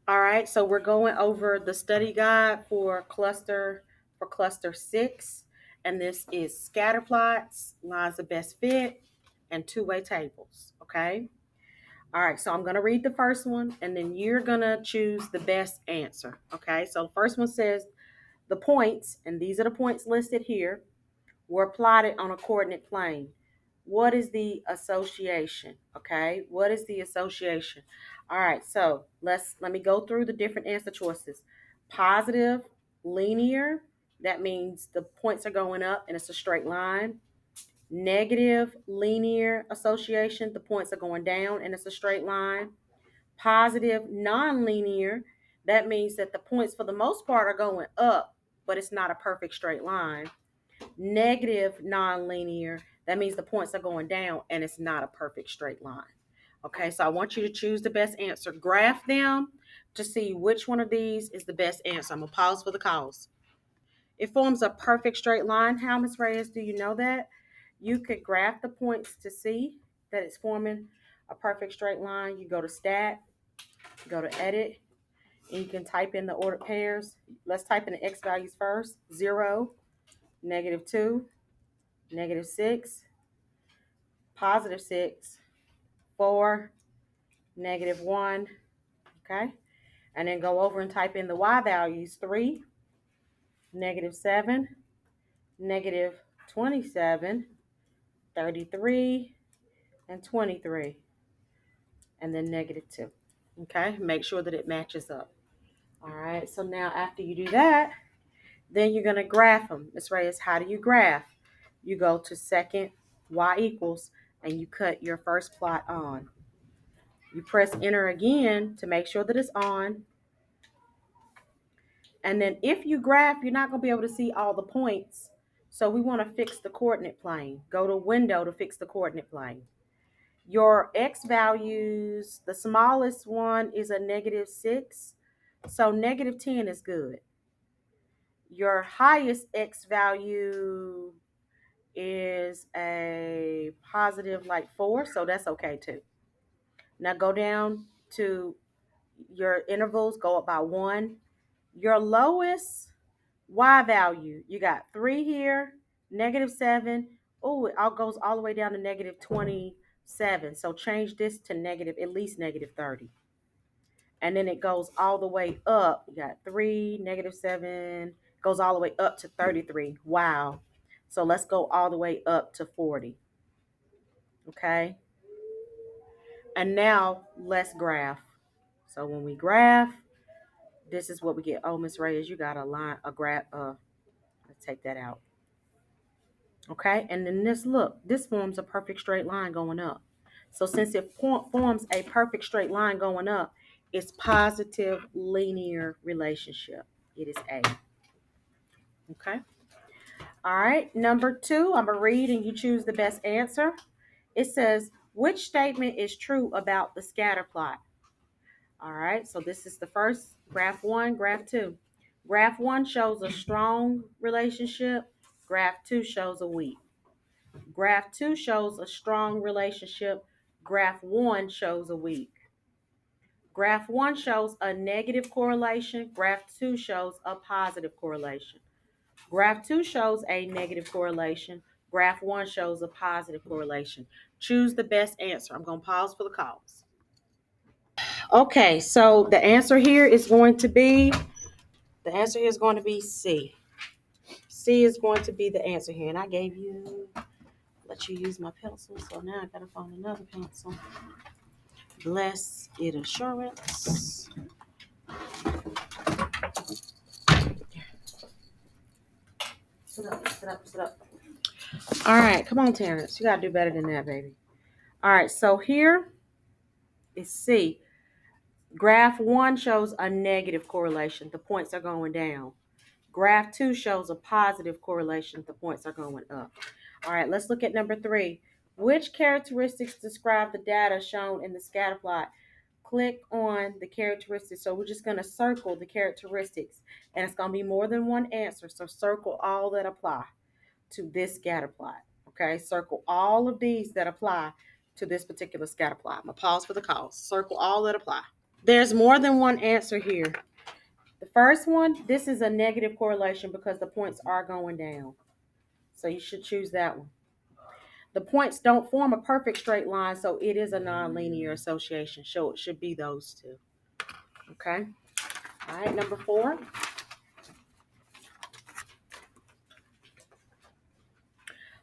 All right, so we're going over the study guide for cluster 6, and this is scatter plots, lines of best fit, and two-way tables. Okay. All right, so I'm going to read the first one, and then you're going to choose the best answer. Okay, so the first one says the points, and these are the points listed here, were plotted on a coordinate plane. What is the association? Okay, what is the association? All right, so let me go through the different answer choices. Positive, linear, that means the points are going up and it's a straight line. Negative, linear association, the points are going down and it's a straight line. Positive, non-linear, that means that the points for the most part are going up, but it's not a perfect straight line. Negative nonlinear, that means the points are going down and it's not a perfect straight line. Okay, so I want you to choose the best answer. Graph them to see which one of these is the best answer. I'm going to pause for the cause. It forms a perfect straight line. How, Ms. Reyes, do you know that? You could graph the points to see that it's forming a perfect straight line. You go to stat, go to edit, and you can type in the ordered pairs. Let's type in the x values first. 0, -2, -6, +6, 4, -1, okay? And then go over and type in the y values, 3, -7, -27, 33, and 23, and then -2, okay? Make sure that it matches up. All right, so now after you do that, then you're going to graph them. Ms. Reyes, how do you graph? You go to second y equals, and you cut your first plot on. You press enter again to make sure that it's on. And then if you graph, you're not going to be able to see all the points. So we want to fix the coordinate plane. Go to window to fix the coordinate plane. Your x values, the smallest one is a -6. So -10 is good. Your highest x value is a positive like 4. So that's okay too. Now go down to your intervals, go up by 1. Your lowest y value, you got 3 here, -7. Oh, it all goes all the way down to -27. So change this to negative, at least -30. And then it goes all the way up. You got 3, -7, goes all the way up to 33. Wow. So let's go all the way up to 40. Okay. And now let's graph. So when we graph, this is what we get. Oh, Miss Reyes, you got a line, a graph. Let's take that out. Okay, and then this forms a perfect straight line going up. So since it forms a perfect straight line going up, it's positive linear relationship. It is A. Okay. All right. Number 2, I'm going to read and you choose the best answer. It says, which statement is true about the scatter plot? All right. So this is the first, graph 1, graph 2. Graph 1 shows a strong relationship. Graph 2 shows a weak. Graph 2 shows a strong relationship. Graph 1 shows a weak. Graph 1 shows a negative correlation. Graph 2 shows a positive correlation. Graph 2 shows a negative correlation. Graph 1 shows a positive correlation. Choose the best answer. I'm going to pause for the calls. Okay, so the answer here is going to be C. C is going to be the answer here. And I let you use my pencil, so now I gotta find another pencil. Bless it assurance. Sit up, sit up, sit up. All right, come on, Terrence. You gotta do better than that, baby. All right, so here is C. Graph 1 shows a negative correlation. The points are going down. Graph 2 shows a positive correlation. The points are going up. All right, let's look at number 3. Which characteristics describe the data shown in the scatter plot? Click on the characteristics. So we're just going to circle the characteristics, and it's going to be more than one answer. So circle all that apply to this scatter plot. Okay, circle all of these that apply to this particular scatter plot. I'm going to pause for the call. Circle all that apply. There's more than one answer here. The first one, this is a negative correlation because the points are going down. So you should choose that one. The points don't form a perfect straight line, so it is a nonlinear association. So it should be those two. Okay. All right, number 4.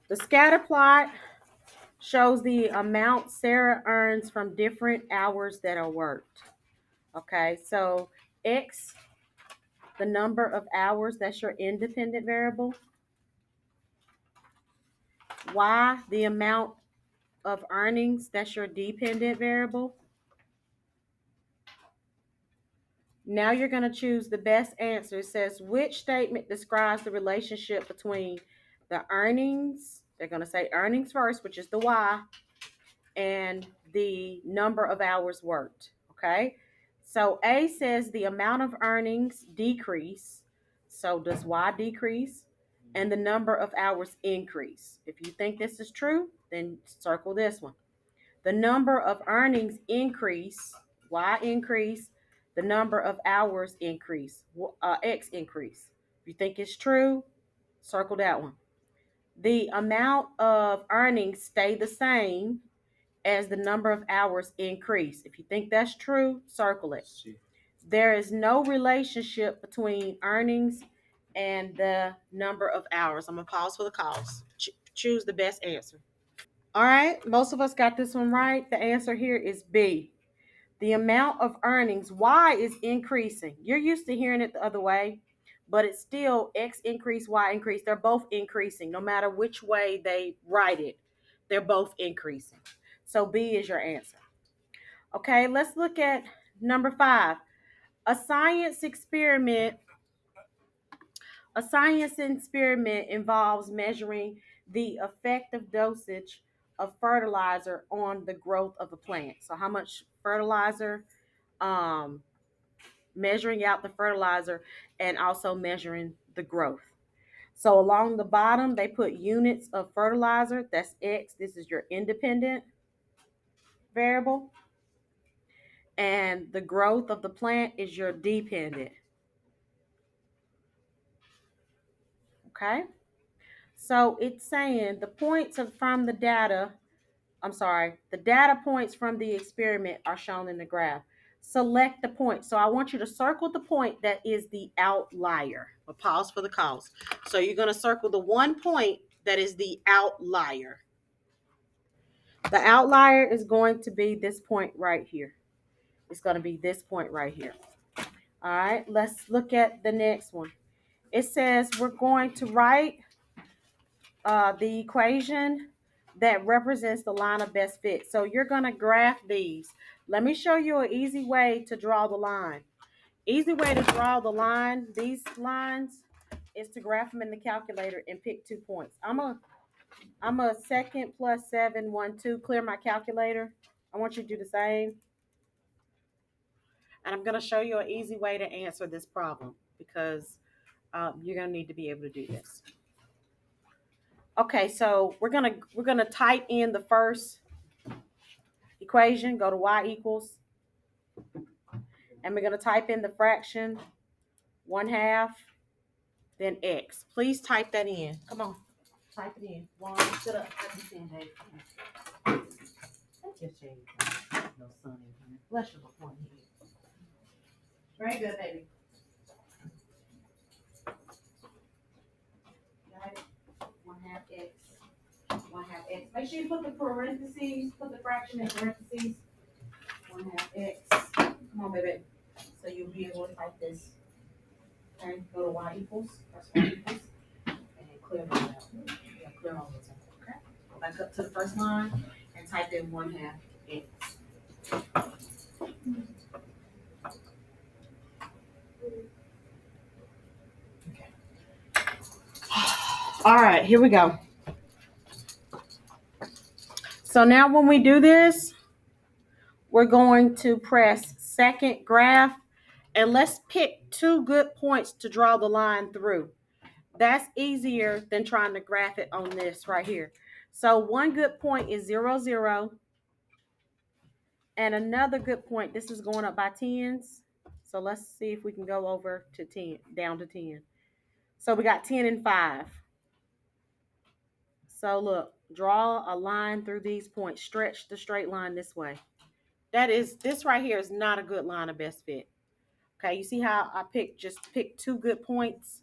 The scatter plot shows the amount Sarah earns from different hours that are worked. Okay, so X, the number of hours, that's your independent variable. Y, the amount of earnings, that's your dependent variable. Now you're going to choose the best answer. It says, which statement describes the relationship between the earnings? They're going to say earnings first, which is the Y, and the number of hours worked. Okay. So A says the amount of earnings decrease. So does Y decrease? And the number of hours increase. If you think this is true, then circle this one. The number of earnings increase, Y increase, the number of hours increase, X increase. If you think it's true, circle that one. The amount of earnings stay the same as the number of hours increase. If you think that's true, circle it. There is no relationship between earnings and the number of hours. I'm going to pause for the calls. Choose the best answer. All right, most of us got this one right. The answer here is B. The amount of earnings, Y is increasing. You're used to hearing it the other way, but it's still X increase, Y increase. They're both increasing. No matter which way they write it, they're both increasing. So B is your answer. Okay, let's look at number 5. A science experiment involves measuring the effective dosage of fertilizer on the growth of a plant. So how much fertilizer, measuring out the fertilizer, and also measuring the growth. So along the bottom, they put units of fertilizer. That's X. This is your independent variable. And the growth of the plant is your dependent. Okay. So it's saying the points from the data, the data points from the experiment are shown in the graph. Select the point. So I want you to circle the point that is the outlier. We'll pause for the calls. So you're going to circle the one point that is the outlier. The outlier is going to be this point right here. It's going to be this point right here. All right, let's look at the next one. It says we're going to write the equation that represents the line of best fit. So you're going to graph these. Let me show you an easy way to draw the line. Easy way to draw the line, these lines, is to graph them in the calculator and pick 2 points. I'm a second plus 7, 1, 2. Clear my calculator. I want you to do the same. And I'm going to show you an easy way to answer this problem because you're going to need to be able to do this. Okay, so we're gonna type in the first equation. Go to y equals, and we're gonna type in the fraction 1/2, then x. Please type that in. Come on, type it in. One, sit up. Type this in, baby. Just change. No sun in here. Bless your little point here. Very good, baby. Got it. 1/2 x. 1/2 x. Make sure you put the parentheses. Put the fraction in parentheses. 1/2 x. Come on, baby. So you'll be able to type this. Okay, go to y equals. That's y equals. And then clear that out. Yeah, clear all those out. Okay. Go back up to the first line and type in 1/2 x. Okay. All right, here we go. So now when we do this, we're going to press second graph, and let's pick 2 good points to draw the line through. That's easier than trying to graph it on this right here. So one good point is 0, 0. And another good point, this is going up by tens. So let's see if we can go over to 10, down to 10. So we got 10 and 5. So look, draw a line through these points. Stretch the straight line this way. This right here is not a good line of best fit. Okay, you see how I just pick two good points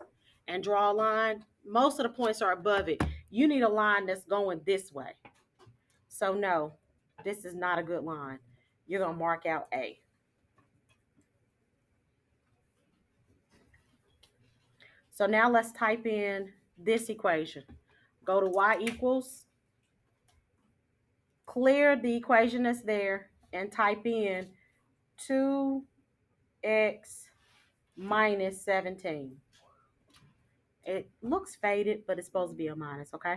and draw a line? Most of the points are above it. You need a line that's going this way. So no, this is not a good line. You're going to mark out A. So now let's type in this equation. Go to y equals, clear the equation that's there, and type in 2x minus 17. It looks faded, but it's supposed to be a minus, okay?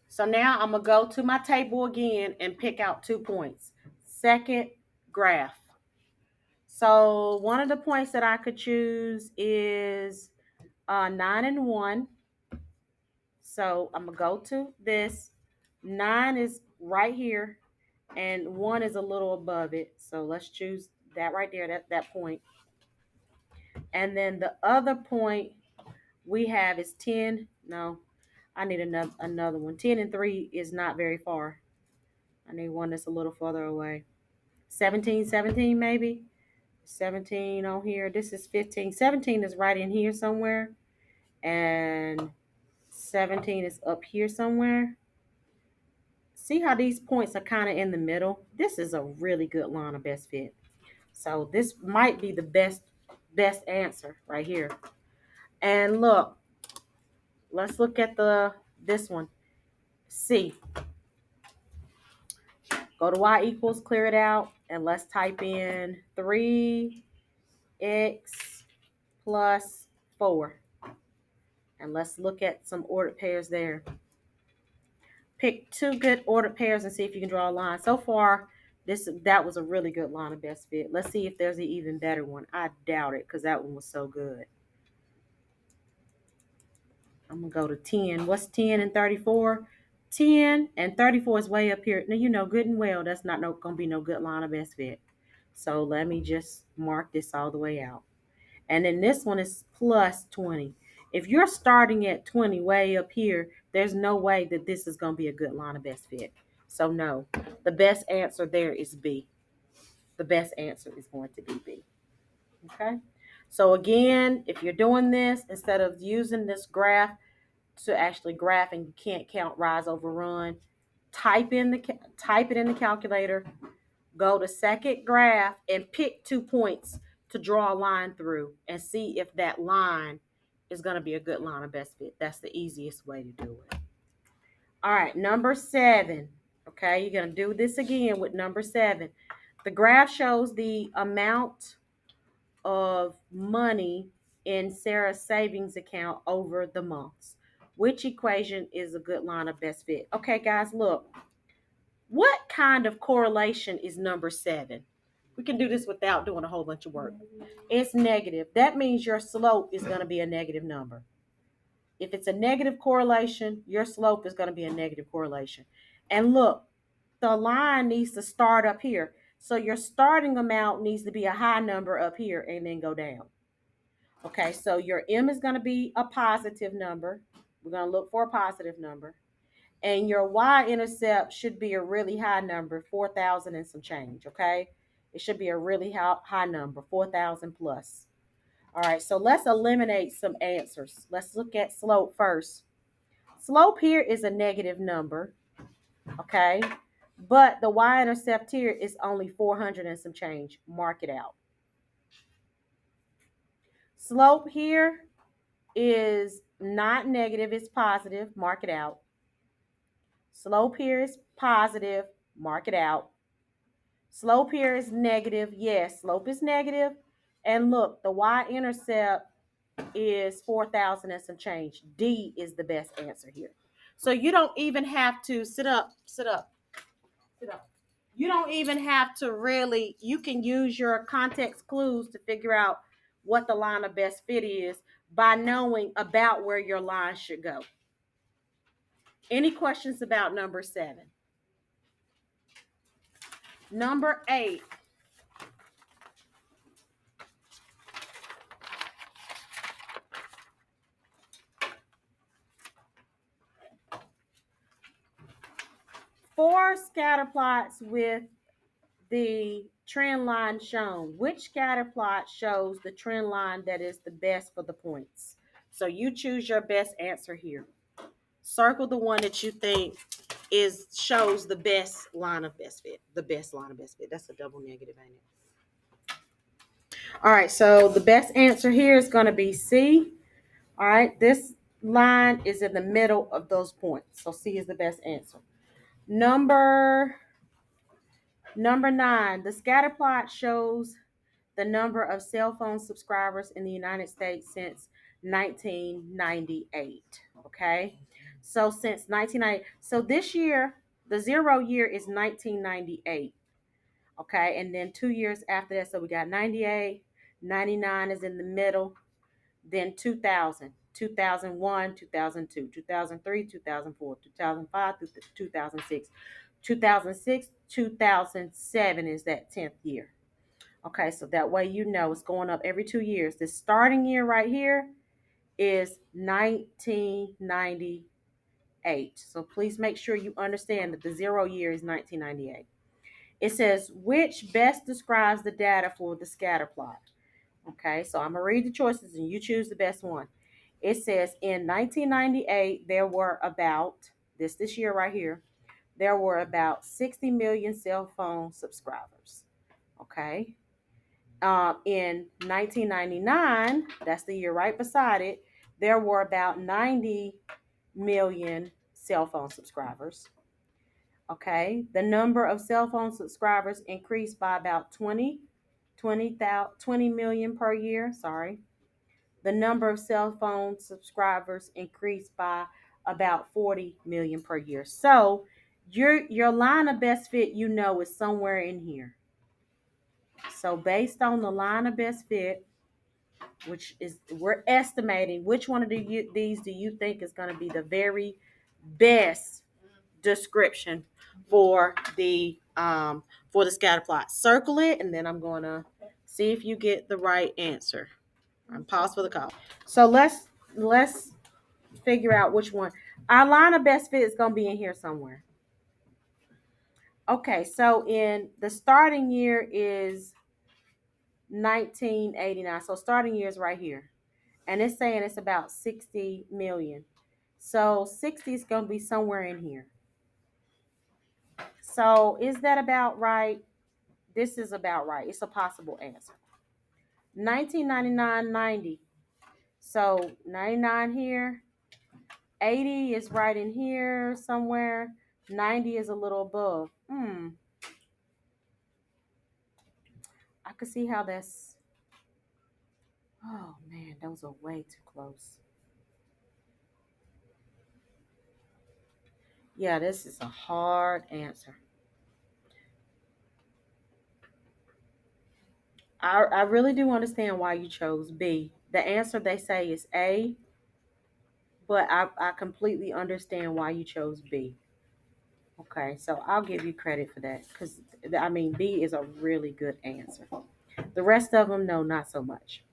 So now I'm going to go to my table again and pick out 2 points. Second graph. So one of the points that I could choose is 9 and 1. So I'm going to go to this. 9 is right here, and 1 is a little above it. So let's choose that right there, that point. And then the other point we have is 10. No, I need another one. 10 and 3 is not very far. I need one that's a little further away. 17 maybe. 17 on here. This is 15. 17 is right in here somewhere. And 17 is up here somewhere. See how these points are kind of in the middle? This is a really good line of best fit. So this might be the best answer right here. And look, let's look at this one. C. Go to y equals, clear it out, and let's type in 3x plus 4. And let's look at some ordered pairs there. Pick 2 good ordered pairs and see if you can draw a line. So far, that was a really good line of best fit. Let's see if there's an even better one. I doubt it because that one was so good. I'm going to go to 10. What's 10 and 34? 10 and 34 is way up here. Now, you know good and well that's not going to be no good line of best fit. So let me just mark this all the way out. And then this one is plus 20. If you're starting at 20 way up here, there's no way that this is going to be a good line of best fit. So no, the best answer there is B. The best answer is going to be B. Okay. So again, if you're doing this, instead of using this graph to actually graph and you can't count rise over run, type it in the calculator, go to second graph and pick 2 points to draw a line through and see if that line is going to be a good line of best fit. That's the easiest way to do it. All right, number 7. Okay, you're going to do this again with number 7. The graph shows the amount of money in Sarah's savings account over the months. Which equation is a good line of best fit? Okay, guys, look. What kind of correlation is number 7? We can do this without doing a whole bunch of work. It's negative. That means your slope is going to be a negative number. If it's a negative correlation, your slope is going to be a negative correlation. And look, the line needs to start up here. So your starting amount needs to be a high number up here and then go down. Okay, so your M is going to be a positive number. We're going to look for a positive number. And your y-intercept should be a really high number, 4,000 and some change, okay? It should be a really high number, 4,000 plus. All right, so let's eliminate some answers. Let's look at slope first. Slope here is a negative number, okay? But the y-intercept here is only 400 and some change. Mark it out. Slope here is not negative, it's positive. Mark it out. Slope here is positive. Mark it out. Slope here is negative. Yes, slope is negative. And look, the y-intercept is 4,000 and some change. D is the best answer here. So you don't even have to sit up. You don't even have to really, you can use your context clues to figure out what the line of best fit is by knowing about where your line should go. Any questions about number 7? Number 8. For scatter plots with the trend line shown, which scatter plot shows the trend line that is the best for the points? So you choose your best answer here. Circle the one that you think shows the best line of best fit. The best line of best fit. That's a double negative, ain't it? All right, so the best answer here is going to be C. All right, this line is in the middle of those points. So C is the best answer. Number 9, the scatter plot shows the number of cell phone subscribers in the United States since 1998. Okay, so since 1990, so this year, the 0 year is 1998. Okay, and then 2 years after that, so we got 98, 99 is in the middle, then 2000, 2001, 2002, 2003, 2004, 2005, 2006, 2006, 2007 is that 10th year. Okay, so that way you know it's going up every 2 years. The starting year right here is 1998. So please make sure you understand that the 0 year is 1998. It says, which best describes the data for the scatter plot? Okay, so I'm going to read the choices and you choose the best one. It says in 1998, there were about, this year right here, there were about 60 million cell phone subscribers. Okay. In 1999, that's the year right beside it, there were about 90 million cell phone subscribers. Okay. The number of cell phone subscribers increased by about 20 million per year. Sorry. The number of cell phone subscribers increased by about 40 million per year. So your line of best fit, is somewhere in here. So based on the line of best fit, which is we're estimating, which one of these do you think is going to be the very best description for the scatter plot? Circle it, and then I'm going to see if you get the right answer. I'm pause for the call. So let's figure out which one. Our line of best fit is going to be in here somewhere. Okay, so in the starting year is 1989. So starting year is right here. And it's saying it's about 60 million. So 60 is going to be somewhere in here. So is that about right? This is about right. It's a possible answer. 1999, 90. So 99 here. 80 is right in here somewhere. 90 is a little above. I could see how that's. Oh man, those are way too close. Yeah, this is a hard answer. I really do understand why you chose B. The answer they say is A, but I completely understand why you chose B. Okay, so I'll give you credit for that because B is a really good answer. The rest of them, no, not so much.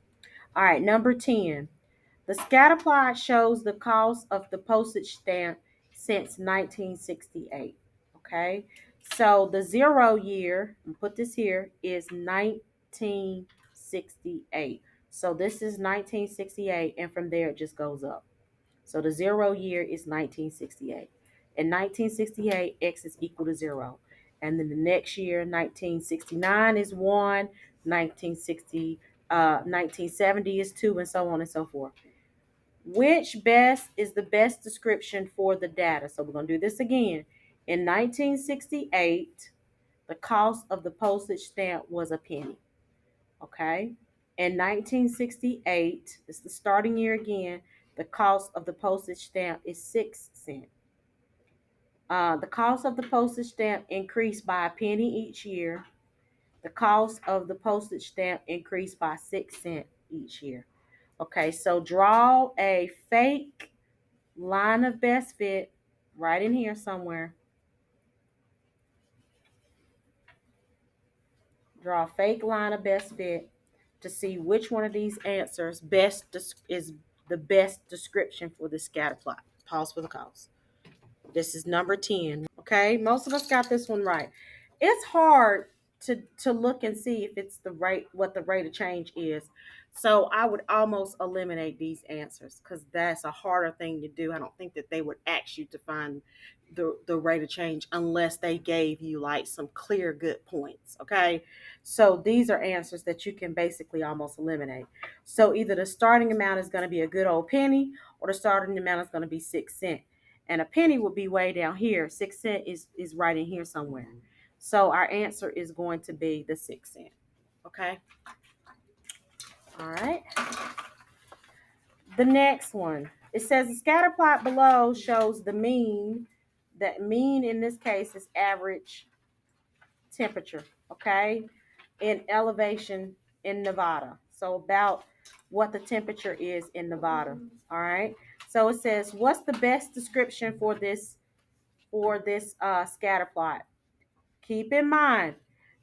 All right, number 10. The scatter plot shows the cost of the postage stamp since 1968. Okay, so the 0 year, put this here, is 1968. So this is 1968, and from there it just goes up. So the 0 year is 1968. In 1968, X is equal to 0. And then the next year, 1969 is 1, 1970 is 2, and so on and so forth. Which best is the best description for the data? So we're going to do this again. In 1968, the cost of the postage stamp was a penny. Okay. In 1968, it's the starting year again, the cost of the postage stamp is 6 cents. The cost of the postage stamp increased by a penny each year. The cost of the postage stamp increased by 6 cents each year. Okay, so draw a fake line of best fit right in here somewhere. Draw a fake line of best fit to see which one of these answers is the best description for the scatter plot. Pause for the cause. This is number 10. Okay, most of us got this one right. It's hard to look and see if it's the rate, what the rate of change is. So I would almost eliminate these answers because that's a harder thing to do. I don't think that they would ask you to find the rate of change unless they gave you like some clear good points. Okay, so these are answers that you can basically almost eliminate. So either the starting amount is going to be a good old penny, or the starting amount is going to be 6 cents. And a penny would be way down here. 6 cents is right in here somewhere. So our answer is going to be the 6 cent. Okay. All right. The next one. It says the scatter plot below shows the mean. That mean in this case is average temperature. Okay. In elevation in Nevada. So about what the temperature is in Nevada. All right. So it says, what's the best description for this scatter plot? Keep in mind,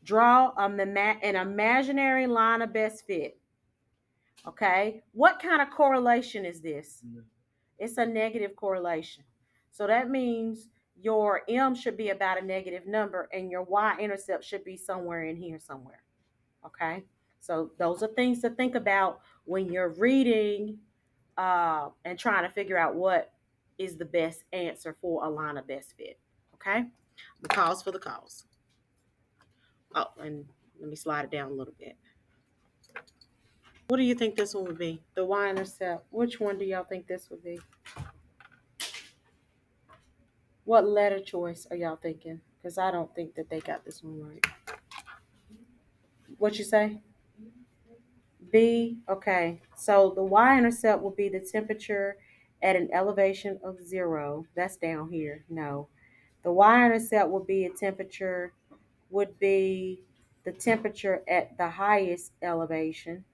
draw an imaginary line of best fit. Okay, what kind of correlation is this? It's a negative correlation. So that means your M should be about a negative number and your Y-intercept should be somewhere in here somewhere. Okay, so those are things to think about when you're reading and trying to figure out what is the best answer for a line of best fit. Okay, the cause for the cause. Oh, and let me slide it down a little bit. What do you think this one would be? The Y-intercept. Which one do y'all think this would be? What letter choice are y'all thinking? Because I don't think that they got this one right. What you say? B. Okay. So the Y-intercept will be the temperature at an elevation of 0. That's down here. No. The Y-intercept will be the temperature at the highest elevation.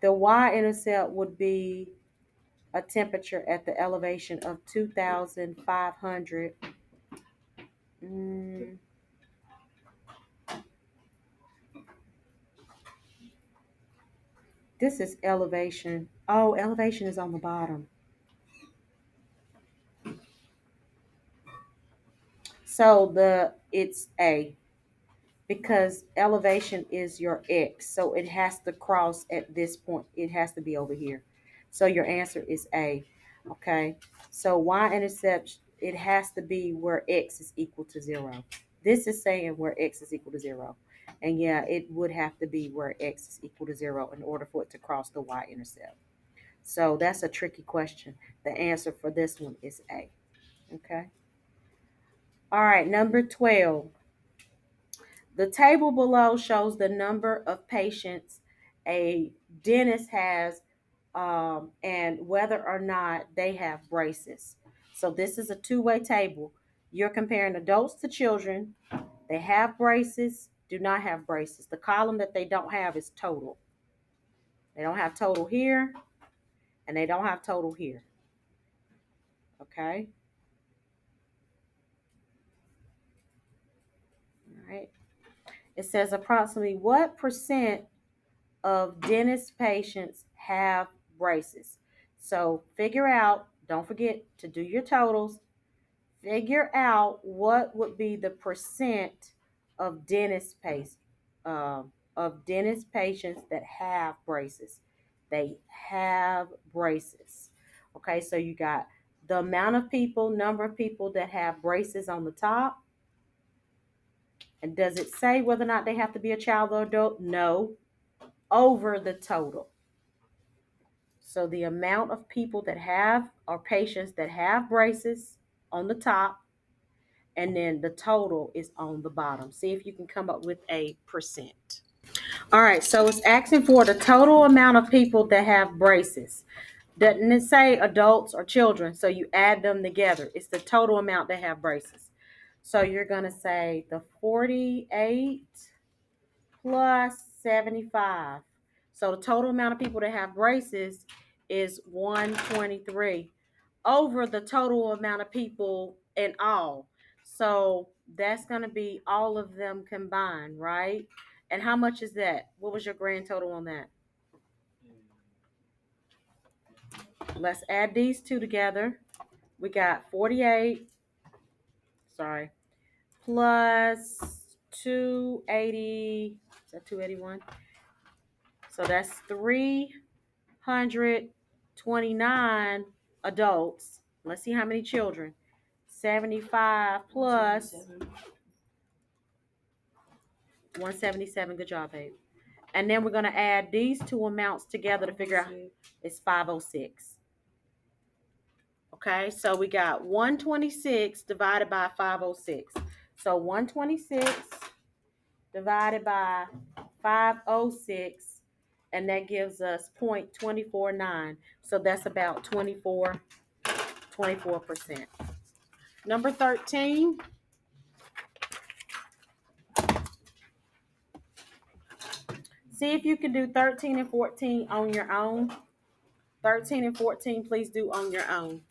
The Y-intercept would be a temperature at the elevation of 2,500. This is elevation. Oh, elevation is on the bottom. So it's A because elevation is your X. So it has to cross at this point. It has to be over here. So your answer is A. Okay. So Y-intercept, it has to be where X is equal to 0. This is saying where X is equal to 0. And yeah, it would have to be where X is equal to 0 in order for it to cross the Y-intercept. So that's a tricky question. The answer for this one is A. Okay. All right, number 12. The table below shows the number of patients a dentist has and whether or not they have braces. So this is a two-way table. You're comparing adults to children. They have braces, do not have braces. The column that they don't have is total. They don't have total here, and they don't have total here. Okay? All right. It says approximately what percent of dentist patients have braces? So figure out, don't forget to do your totals. Figure out what would be the percent of dentist patients that have braces. They have braces. Okay, so you got the amount of people, number of people that have braces on the top. And does it say whether or not they have to be a child or adult? No. Over the total. So the amount of people that have or patients that have braces on the top, and then the total is on the bottom. See if you can come up with a percent. All right, so it's asking for the total amount of people that have braces. Doesn't it say adults or children? So you add them together. It's the total amount that have braces. So you're going to say the 48 plus 75. So the total amount of people that have braces is 123 over the total amount of people in all. So That's going to be all of them combined, right? And how much is that? What was your grand total on that? Let's add these two together. We got 48, sorry, plus 280. Is that 281? So that's 329 adults. Let's see how many children. 75 plus 177. Good job, babe. And then we're going to add these two amounts together to figure out it's 506. Okay, so we got 126 divided by 506. So 126 divided by 506, and that gives us 0.249. So that's about 24%. Number 13. See if you can do 13 and 14 on your own. 13 and 14, please do on your own.